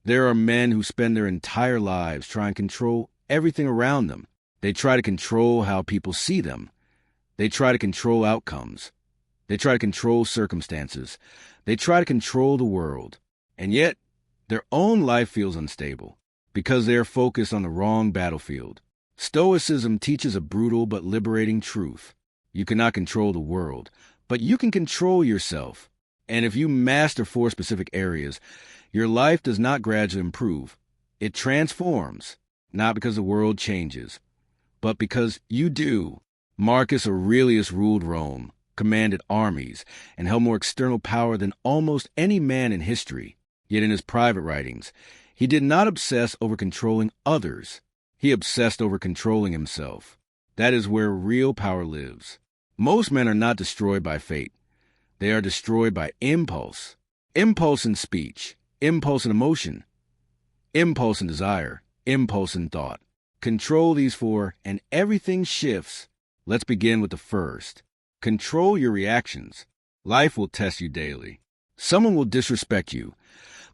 There are men who spend their entire lives trying to control everything around them. They try to control how people see them. They try to control outcomes. They try to control circumstances. They try to control the world. And yet, their own life feels unstable because they are focused on the wrong battlefield. Stoicism teaches a brutal but liberating truth. You cannot control the world, but you can control yourself. And if you master 4 specific areas, your life does not gradually improve. It transforms, not because the world changes, but because you do. Marcus Aurelius ruled Rome, commanded armies, and held more external power than almost any man in history. Yet in his private writings, he did not obsess over controlling others. He obsessed over controlling himself. That is where real power lives. Most men are not destroyed by fate. They are destroyed by impulse. Impulse in speech, impulse in emotion, impulse in desire, impulse in thought. Control these 4, and everything shifts. Let's begin with the first. Control your reactions. Life will test you daily. Someone will disrespect you.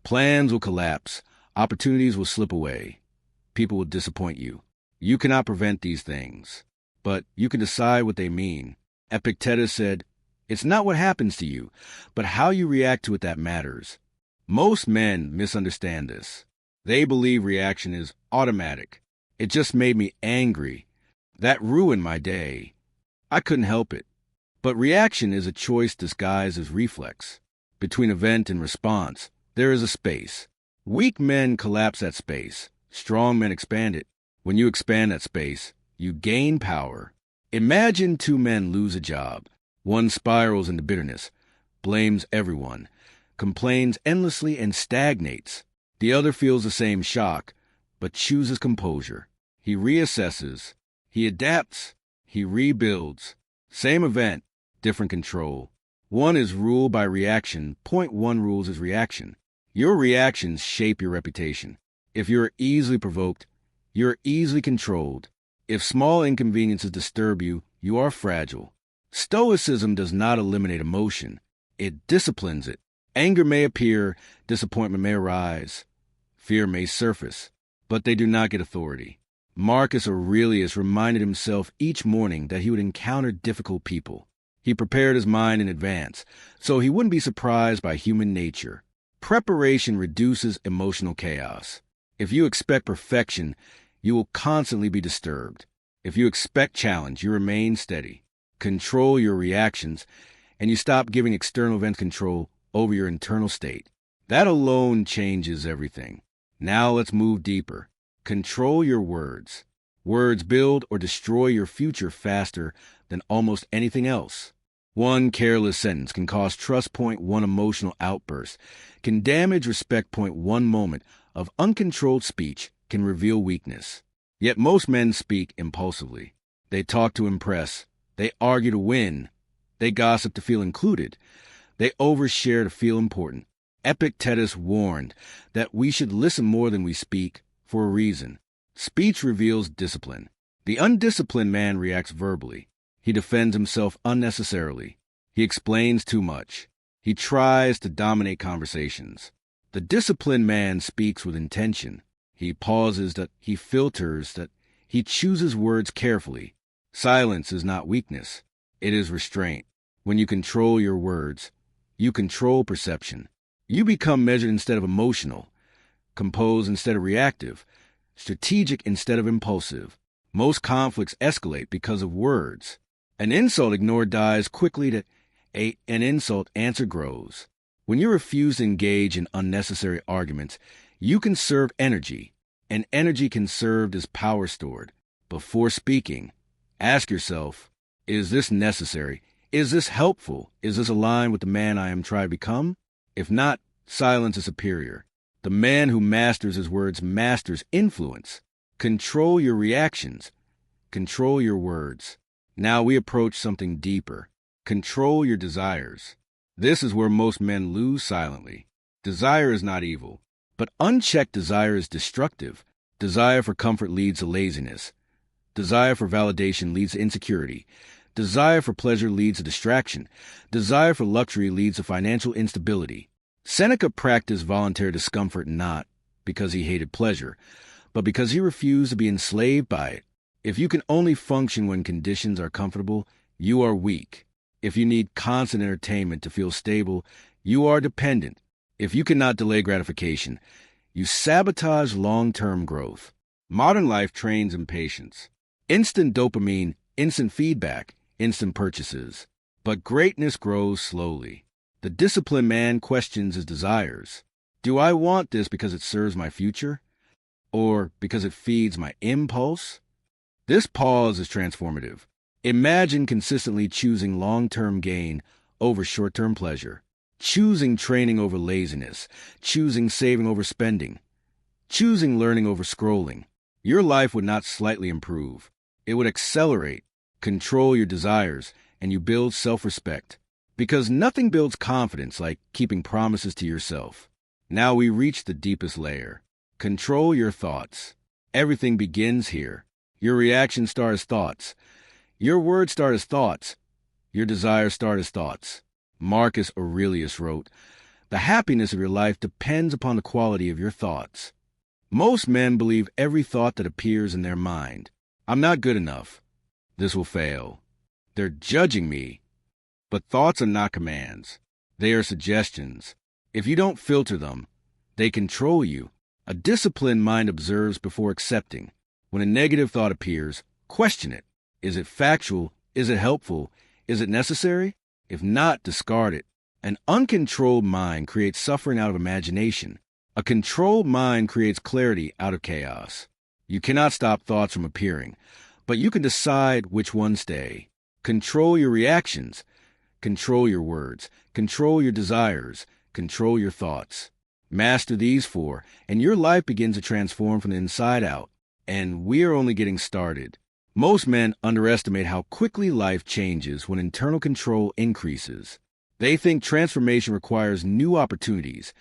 Plans will collapse. Opportunities will slip away. People will disappoint you. You cannot prevent these things, but you can decide what they mean. Epictetus said, "It's not what happens to you, but how you react to it that matters." Most men misunderstand this. They believe reaction is automatic. It just made me angry. That ruined my day. I couldn't help it. But reaction is a choice disguised as reflex. Between event and response, there is a space. Weak men collapse that space. Strong men expand it. When you expand that space, you gain power. Imagine 2 men lose a job. One spirals into bitterness, blames everyone, complains endlessly and stagnates. The other feels the same shock, but chooses composure. He reassesses. He adapts. He rebuilds. Same event, different control. One is ruled by reaction. Point 1 rules his reaction. Your reactions shape your reputation. If you are easily provoked, you are easily controlled. If small inconveniences disturb you, you are fragile. Stoicism does not eliminate emotion. It disciplines it. Anger may appear, disappointment may arise, fear may surface, but they do not get authority. Marcus Aurelius reminded himself each morning that he would encounter difficult people. He prepared his mind in advance, so he wouldn't be surprised by human nature. Preparation reduces emotional chaos. If you expect perfection, you will constantly be disturbed. If you expect challenge, you remain steady. Control your reactions, and you stop giving external events control over your internal state. That alone changes everything. Now let's move deeper. Control your words. Words build or destroy your future faster than almost anything else. One careless sentence can cost trust. Point 1 emotional outburst can damage respect. Point 1 moment of uncontrolled speech can reveal weakness. Yet most men speak impulsively. They talk to impress. They argue to win. They gossip to feel included. They overshare to feel important. Epictetus warned that we should listen more than we speak for a reason. Speech reveals discipline. The undisciplined man reacts verbally. He defends himself unnecessarily. He explains too much. He tries to dominate conversations. The disciplined man speaks with intention. He pauses, that he filters, that he chooses words carefully. Silence is not weakness. It is restraint. When you control your words, you control perception. You become measured instead of emotional, composed instead of reactive, strategic instead of impulsive. Most conflicts escalate because of words. An insult ignored dies quickly to an insult answer grows. When you refuse to engage in unnecessary arguments, you conserve energy, and energy conserved is power stored. Before speaking, ask yourself, is this necessary? Is this helpful? Is this aligned with the man I am trying to become? If not, silence is superior. The man who masters his words masters influence. Control your reactions. Control your words. Now we approach something deeper. Control your desires. This is where most men lose silently. Desire is not evil, but unchecked desire is destructive. Desire for comfort leads to laziness. Desire for validation leads to insecurity. Desire for pleasure leads to distraction. Desire for luxury leads to financial instability. Seneca practiced voluntary discomfort not because he hated pleasure, but because he refused to be enslaved by it. If you can only function when conditions are comfortable, you are weak. If you need constant entertainment to feel stable, you are dependent. If you cannot delay gratification, you sabotage long-term growth. Modern life trains impatience. Instant dopamine, instant feedback, instant purchases. But greatness grows slowly. The disciplined man questions his desires. Do I want this because it serves my future? Or because it feeds my impulse? This pause is transformative. Imagine consistently choosing long-term gain over short-term pleasure, choosing training over laziness, choosing saving over spending, choosing learning over scrolling. Your life would not slightly improve. It would accelerate, control your desires, and you build self-respect. Because nothing builds confidence like keeping promises to yourself. Now we reach the deepest layer. Control your thoughts. Everything begins here. Your reactions start as thoughts. Your words start as thoughts. Your desires start as thoughts. Marcus Aurelius wrote, "The happiness of your life depends upon the quality of your thoughts." Most men believe every thought that appears in their mind. I'm not good enough. This will fail. They're judging me. But thoughts are not commands. They are suggestions. If you don't filter them, they control you. A disciplined mind observes before accepting. When a negative thought appears, question it. Is it factual? Is it helpful? Is it necessary? If not, discard it. An uncontrolled mind creates suffering out of imagination. A controlled mind creates clarity out of chaos. You cannot stop thoughts from appearing, but you can decide which ones stay. Control your reactions. Control your words. Control your desires. Control your thoughts. Master these four, and your life begins to transform from the inside out. And we are only getting started. Most men underestimate how quickly life changes when internal control increases. They think transformation requires new opportunities,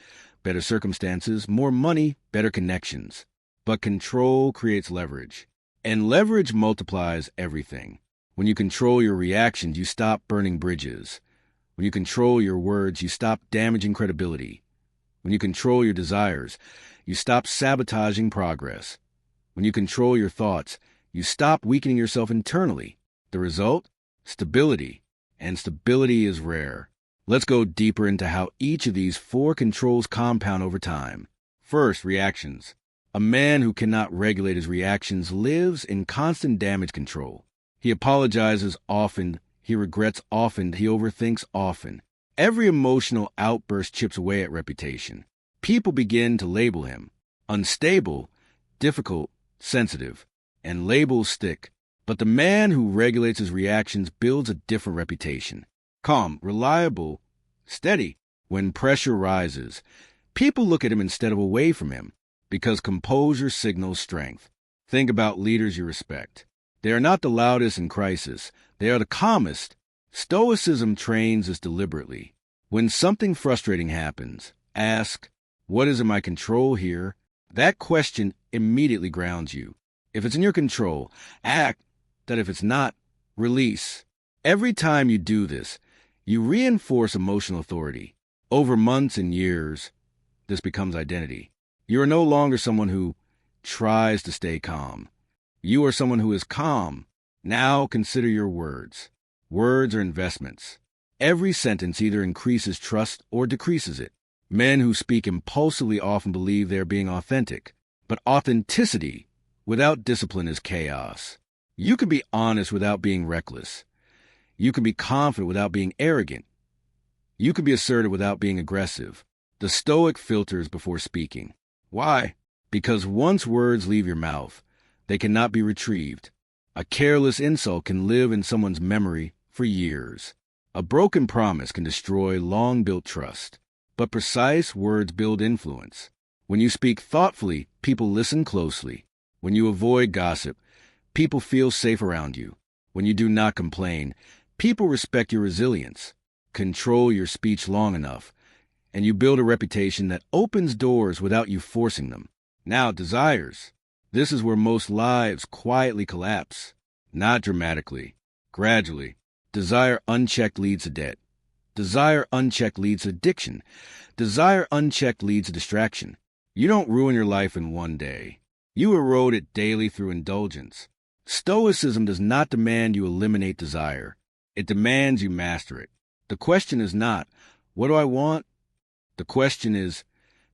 better circumstances, more money, better connections. But control creates leverage. And leverage multiplies everything. When you control your reactions, you stop burning bridges. When you control your words, you stop damaging credibility. When you control your desires, you stop sabotaging progress. When you control your thoughts, you stop weakening yourself internally. The result? Stability. And stability is rare. Let's go deeper into how each of these four controls compound over time. First, reactions. A man who cannot regulate his reactions lives in constant damage control. He apologizes often, he regrets often, he overthinks often. Every emotional outburst chips away at reputation. People begin to label him unstable, difficult, sensitive, and labels stick. But the man who regulates his reactions builds a different reputation. Calm, reliable, steady. When pressure rises, people look at him instead of away from him, because composure signals strength. Think about leaders you respect. They are not the loudest in crisis. They are the calmest. Stoicism trains us deliberately. When something frustrating happens, ask, what is in my control here? That question immediately grounds you. If it's in your control, act. That if it's not, release. Every time you do this, you reinforce emotional authority. Over months and years, this becomes identity. You are no longer someone who tries to stay calm. You are someone who is calm. Now consider your words. Words are investments. Every sentence either increases trust or decreases it. Men who speak impulsively often believe they are being authentic. But authenticity without discipline is chaos. You can be honest without being reckless. You can be confident without being arrogant. You can be assertive without being aggressive. The Stoic filters before speaking. Why? Because once words leave your mouth, they cannot be retrieved. A careless insult can live in someone's memory for years. A broken promise can destroy long-built trust. But precise words build influence. When you speak thoughtfully, people listen closely. When you avoid gossip, people feel safe around you. When you do not complain, people respect your resilience. Control your speech long enough, and you build a reputation that opens doors without you forcing them. Now, desires. This is where most lives quietly collapse. Not dramatically, gradually. Desire unchecked leads to debt. Desire unchecked leads to addiction. Desire unchecked leads to distraction. You don't ruin your life in one day. You erode it daily through indulgence. Stoicism does not demand you eliminate desire. It demands you master it. The question is not, what do I want? The question is,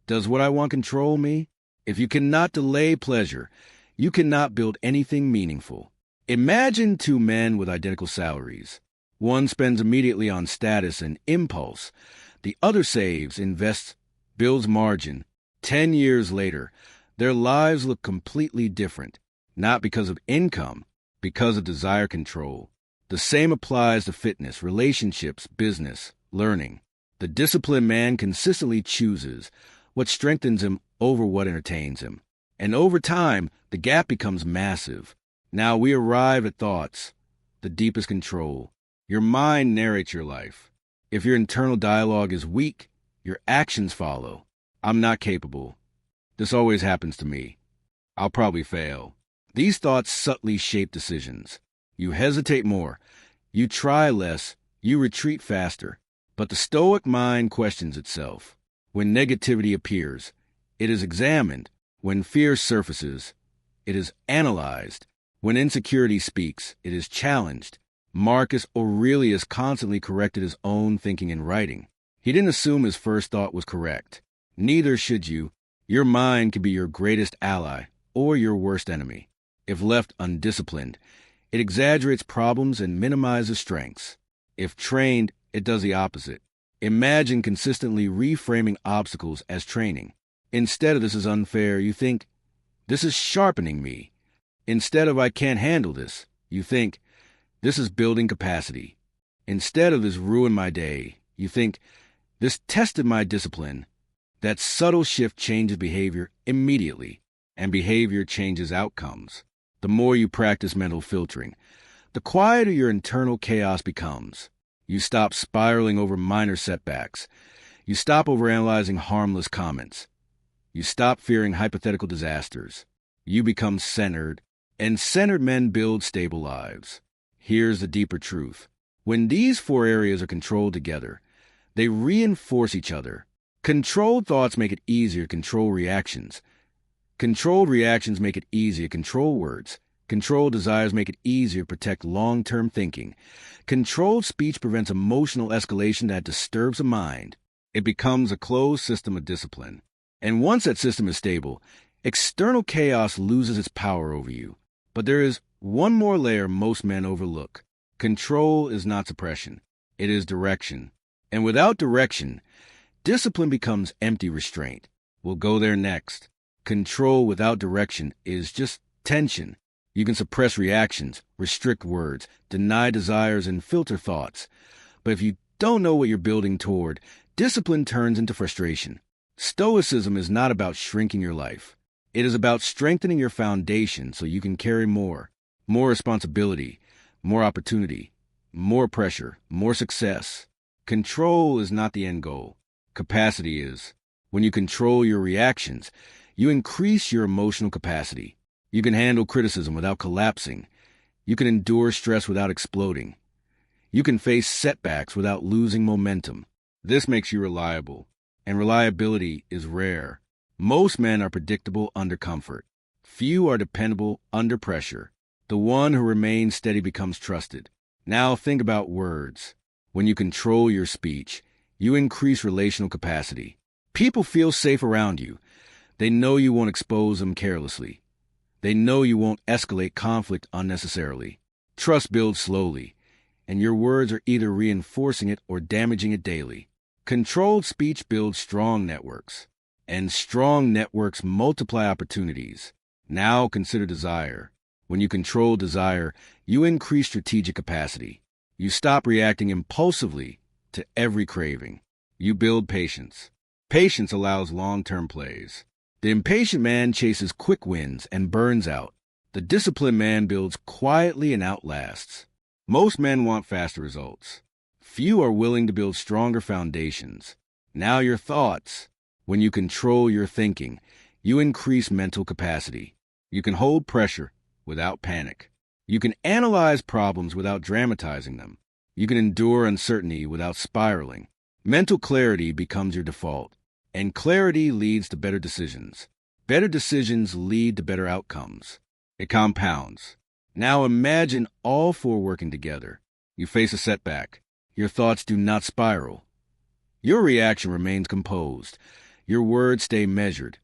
does what I want control me? If you cannot delay pleasure, you cannot build anything meaningful. Imagine two men with identical salaries. One spends immediately on status and impulse. The other saves, invests, builds margin. 10 years later, their lives look completely different, not because of income, because of desire control. The same applies to fitness, relationships, business, learning. The disciplined man consistently chooses what strengthens him over what entertains him. And over time, the gap becomes massive. Now we arrive at thoughts, the deepest control. Your mind narrates your life. If your internal dialogue is weak, your actions follow. I'm not capable. This always happens to me. I'll probably fail. These thoughts subtly shape decisions. You hesitate more. You try less. You retreat faster. But the Stoic mind questions itself. When negativity appears, it is examined. When fear surfaces, it is analyzed. When insecurity speaks, it is challenged. Marcus Aurelius constantly corrected his own thinking and writing. He didn't assume his first thought was correct. Neither should you. Your mind can be your greatest ally or your worst enemy. If left undisciplined, it exaggerates problems and minimizes strengths. If trained, it does the opposite. Imagine consistently reframing obstacles as training. Instead of "this is unfair," you think, "this is sharpening me." Instead of "I can't handle this," you think, "this is building capacity." Instead of "this ruined my day," you think, "this tested my discipline." That subtle shift changes behavior immediately, and behavior changes outcomes. The more you practice mental filtering, the quieter your internal chaos becomes. You stop spiraling over minor setbacks. You stop overanalyzing harmless comments. You stop fearing hypothetical disasters. You become centered, and centered men build stable lives. Here's the deeper truth. When these four areas are controlled together, they reinforce each other. Controlled thoughts make it easier to control reactions. Controlled reactions make it easier to control words. Controlled desires make it easier to protect long-term thinking. Controlled speech prevents emotional escalation that disturbs the mind. It becomes a closed system of discipline. And once that system is stable, external chaos loses its power over you. But there is one more layer most men overlook. Control is not suppression. It is direction. And without direction, discipline becomes empty restraint. We'll go there next. Control without direction is just tension. You can suppress reactions, restrict words, deny desires, and filter thoughts. But if you don't know what you're building toward, discipline turns into frustration. Stoicism is not about shrinking your life. It is about strengthening your foundation so you can carry more responsibility, more opportunity, more pressure, more success. Control is not the end goal. Capacity is. When you control your reactions, you increase your emotional capacity. You can handle criticism without collapsing. You can endure stress without exploding. You can face setbacks without losing momentum. This makes you reliable, and reliability is rare. Most men are predictable under comfort. Few are dependable under pressure. The one who remains steady becomes trusted. Now think about words. When you control your speech, you increase relational capacity. People feel safe around you. They know you won't expose them carelessly. They know you won't escalate conflict unnecessarily. Trust builds slowly, and your words are either reinforcing it or damaging it daily. Controlled speech builds strong networks, and strong networks multiply opportunities. Now consider desire. When you control desire, you increase strategic capacity. You stop reacting impulsively to every craving. You build patience. Patience allows long-term plays. The impatient man chases quick wins and burns out. The disciplined man builds quietly and outlasts. Most men want faster results. Few are willing to build stronger foundations. Now your thoughts. When you control your thinking, you increase mental capacity. You can hold pressure without panic. You can analyze problems without dramatizing them. You can endure uncertainty without spiraling. Mental clarity becomes your default. And clarity leads to better decisions. Better decisions lead to better outcomes. It compounds. Now imagine all four working together. You face a setback. Your thoughts do not spiral. Your reaction remains composed. Your words stay measured.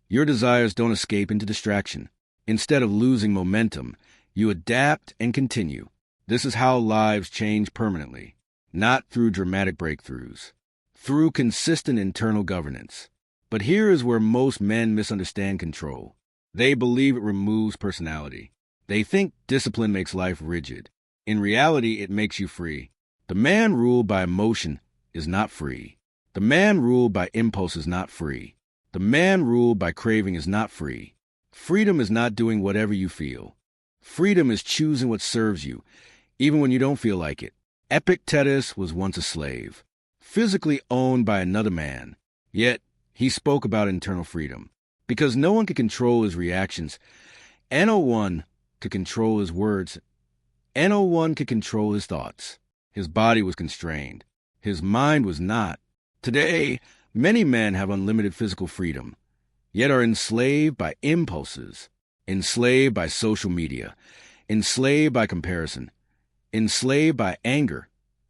Your desires don't escape into distraction. Instead of losing momentum, you adapt and continue. This is how lives change permanently, not through dramatic breakthroughs, through consistent internal governance. But here is where most men misunderstand control. They believe it removes personality. They think discipline makes life rigid. In reality, it makes you free. The man ruled by emotion is not free. The man ruled by impulse is not free. The man ruled by craving is not free. Freedom is not doing whatever you feel. Freedom is choosing what serves you, even when you don't feel like it. Epictetus was once a slave, physically owned by another man. Yet, he spoke about internal freedom. Because no one could control his reactions, and no one could control his words, and no one could control his thoughts. His body was constrained. His mind was not. Today, many men have unlimited physical freedom, yet are enslaved by impulses, enslaved by social media, enslaved by comparison, enslaved by anger,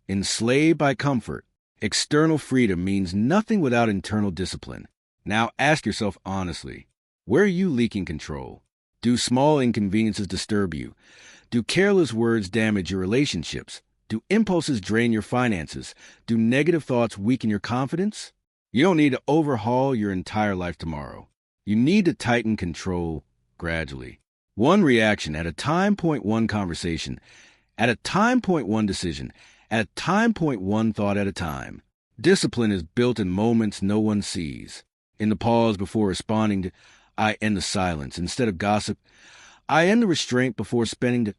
enslaved by comfort. External freedom means nothing without internal discipline. Now ask yourself honestly, where are you leaking control? Do small inconveniences disturb you? Do careless words damage your relationships? Do impulses drain your finances? Do negative thoughts weaken your confidence? You don't need to overhaul your entire life tomorrow. You need to tighten control gradually. One reaction at a time, one conversation, at a time, one decision, at a time, one thought at a time. Discipline is built in moments no one sees. In the pause before responding to, I end the silence. Instead of gossip, I end the restraint before spending the,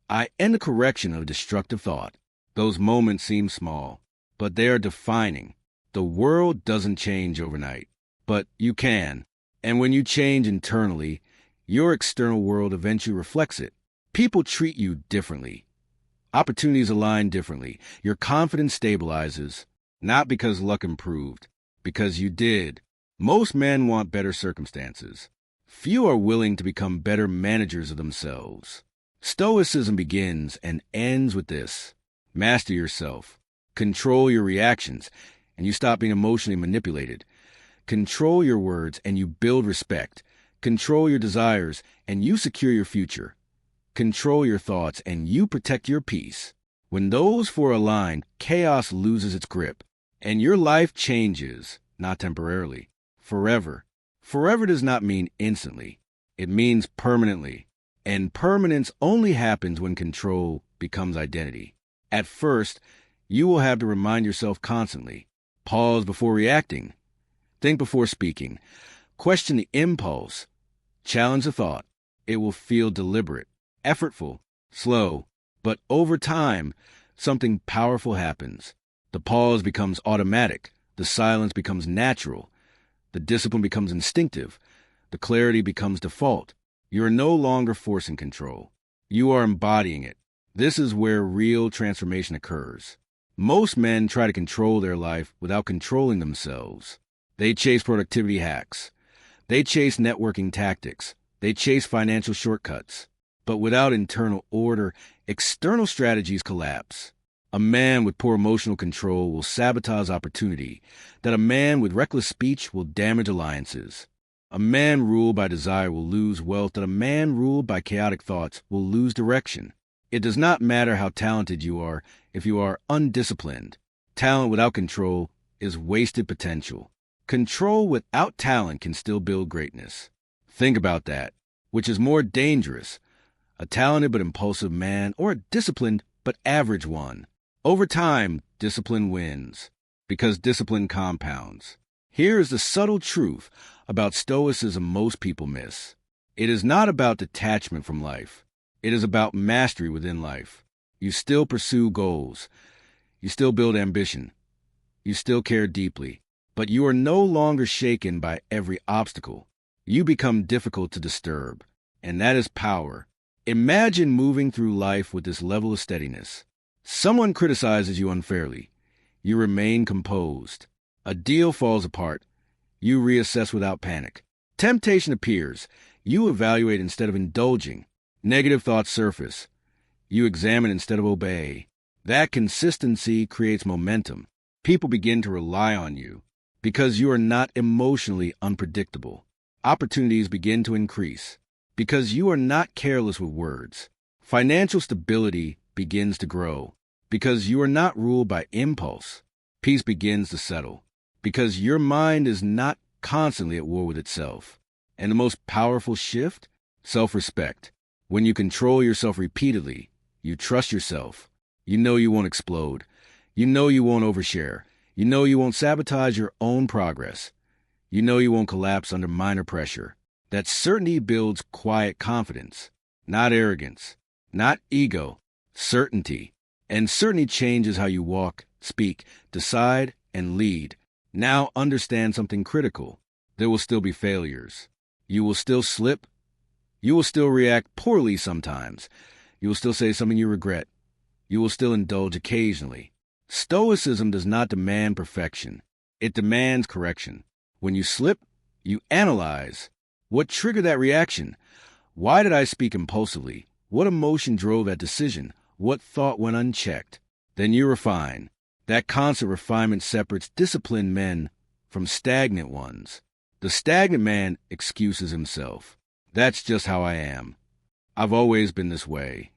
I end the correction of destructive thought. Those moments seem small, but they are defining. The world doesn't change overnight, but you can. And when you change internally, your external world eventually reflects it. People treat you differently. Opportunities align differently. Your confidence stabilizes, not because luck improved, because you did. Most men want better circumstances. Few are willing to become better managers of themselves. Stoicism begins and ends with this. Master yourself. Control your reactions, and you stop being emotionally manipulated. Control your words, and you build respect. Control your desires, and you secure your future. Control your thoughts, and you protect your peace. When those four align, chaos loses its grip, and your life changes, not temporarily, forever. Forever does not mean instantly. It means permanently. And permanence only happens when control becomes identity. At first, you will have to remind yourself constantly. Pause before reacting. Think before speaking. Question the impulse. Challenge the thought. It will feel deliberate, effortful, slow. But over time, something powerful happens. The pause becomes automatic. The silence becomes natural. The discipline becomes instinctive. The clarity becomes default. You are no longer forcing control. You are embodying it. This is where real transformation occurs. Most men try to control their life without controlling themselves. They chase productivity hacks. They chase networking tactics. They chase financial shortcuts. But without internal order, external strategies collapse. A man with poor emotional control will sabotage opportunity. That a man with reckless speech will damage alliances. A man ruled by desire will lose wealth. That a man ruled by chaotic thoughts will lose direction. It does not matter how talented you are if you are undisciplined. Talent without control is wasted potential. Control without talent can still build greatness. Think about that. Which is more dangerous, a talented but impulsive man or a disciplined but average one? Over time, discipline wins, because discipline compounds. Here is the subtle truth about Stoicism most people miss. It is not about detachment from life. It is about mastery within life. You still pursue goals. You still build ambition. You still care deeply. But you are no longer shaken by every obstacle. You become difficult to disturb. And that is power. Imagine moving through life with this level of steadiness. Someone criticizes you unfairly. You remain composed. A deal falls apart. You reassess without panic. Temptation appears. You evaluate instead of indulging. Negative thoughts surface. You examine instead of obey. That consistency creates momentum. People begin to rely on you because you are not emotionally unpredictable. Opportunities begin to increase because you are not careless with words. Financial stability begins to grow because you are not ruled by impulse. Peace begins to settle because your mind is not constantly at war with itself. And the most powerful shift? Self-respect. When you control yourself repeatedly, you trust yourself. You know you won't explode. You know you won't overshare. You know you won't sabotage your own progress. You know you won't collapse under minor pressure. That certainty builds quiet confidence, not arrogance, not ego, certainty. And certainty changes how you walk, speak, decide, and lead. Now understand something critical. There will still be failures. You will still slip. You will still react poorly sometimes. You will still say something you regret. You will still indulge occasionally. Stoicism does not demand perfection. It demands correction. When you slip, you analyze. What triggered that reaction? Why did I speak impulsively? What emotion drove that decision? What thought went unchecked? Then you refine. That constant refinement separates disciplined men from stagnant ones. The stagnant man excuses himself. That's just how I am. I've always been this way.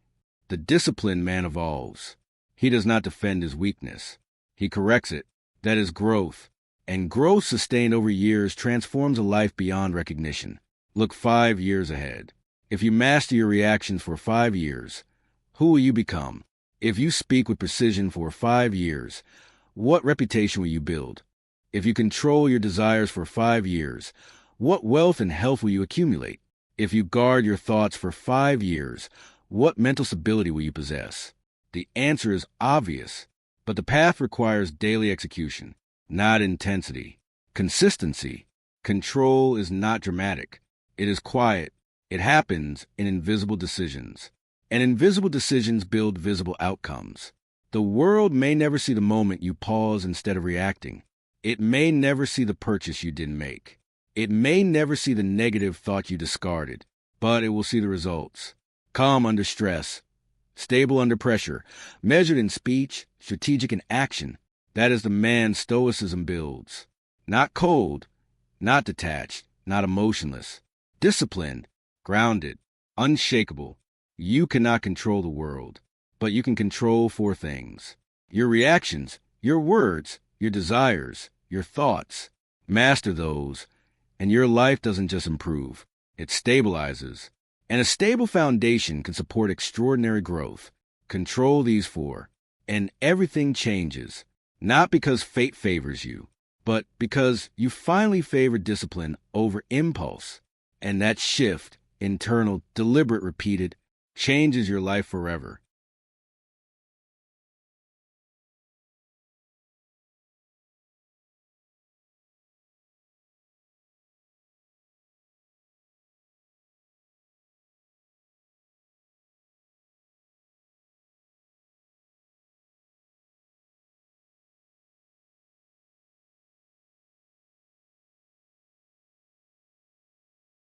The disciplined man evolves. He does not defend his weakness. He corrects it. That is growth. And growth sustained over years transforms a life beyond recognition. Look 5 years ahead. If you master your reactions for 5 years, who will you become? If you speak with precision for 5 years, what reputation will you build? If you control your desires for 5 years, what wealth and health will you accumulate? If you guard your thoughts for 5 years, what mental stability will you possess? The answer is obvious, but the path requires daily execution, not intensity. Consistency. Control is not dramatic. It is quiet. It happens in invisible decisions. And invisible decisions build visible outcomes. The world may never see the moment you pause instead of reacting. It may never see the purchase you didn't make. It may never see the negative thought you discarded, but it will see the results. Calm under stress, stable under pressure, measured in speech, strategic in action. That is the man Stoicism builds. Not cold, not detached, not emotionless. Disciplined, grounded, unshakable. You cannot control the world, but you can control 4 things. Your reactions, your words, your desires, your thoughts. Master those, and your life doesn't just improve. It stabilizes. And a stable foundation can support extraordinary growth. Control these 4, and everything changes. Not because fate favors you, but because you finally favor discipline over impulse. And that shift, internal, deliberate, repeated, changes your life forever.